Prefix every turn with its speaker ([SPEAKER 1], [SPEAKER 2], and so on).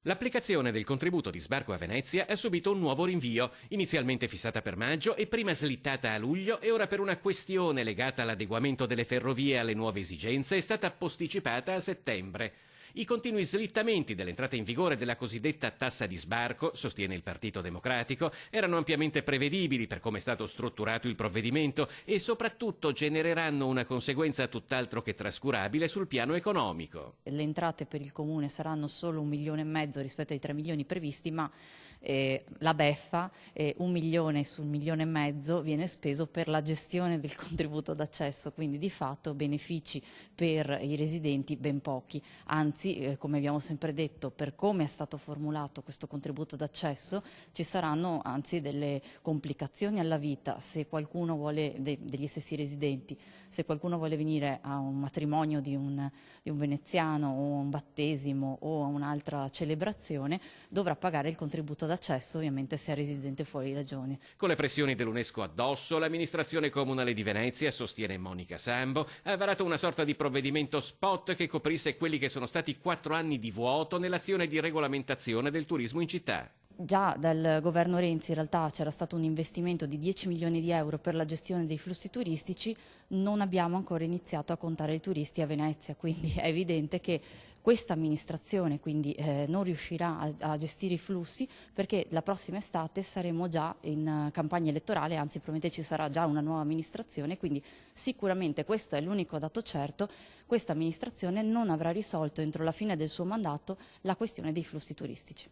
[SPEAKER 1] L'applicazione del contributo di sbarco a Venezia ha subito un nuovo rinvio, inizialmente fissata per maggio e prima slittata a luglio e ora per una questione legata all'adeguamento delle ferrovie alle nuove esigenze è stata posticipata a settembre. I continui slittamenti dell'entrata in vigore della cosiddetta tassa di sbarco, sostiene il Partito Democratico, erano ampiamente prevedibili per come è stato strutturato il provvedimento e soprattutto genereranno una conseguenza tutt'altro che trascurabile sul piano economico.
[SPEAKER 2] Le entrate per il Comune saranno solo 1,5 milioni rispetto ai 3 milioni previsti, ma la beffa, 1 milione sul 1,5 milioni viene speso per la gestione del contributo d'accesso, quindi di fatto benefici per i residenti ben pochi. Anzi, come abbiamo sempre detto, per come è stato formulato questo contributo d'accesso ci saranno anzi delle complicazioni alla vita se qualcuno vuole, degli stessi residenti, se qualcuno vuole venire a un matrimonio di un veneziano o un battesimo o a un'altra celebrazione, dovrà pagare il contributo d'accesso, ovviamente se è residente fuori regione.
[SPEAKER 1] Con le pressioni dell'UNESCO addosso, l'amministrazione comunale di Venezia, sostiene Monica Sambo, ha varato una sorta di provvedimento spot che coprisse quelli che sono stati 4 anni di vuoto nell'azione di regolamentazione del turismo in città.
[SPEAKER 2] Già dal governo Renzi in realtà c'era stato un investimento di 10 milioni di euro per la gestione dei flussi turistici, non abbiamo ancora iniziato a contare i turisti a Venezia, quindi è evidente che questa amministrazione non riuscirà a gestire i flussi perché la prossima estate saremo già in campagna elettorale, anzi probabilmente ci sarà già una nuova amministrazione, quindi sicuramente questo è l'unico dato certo, questa amministrazione non avrà risolto entro la fine del suo mandato la questione dei flussi turistici.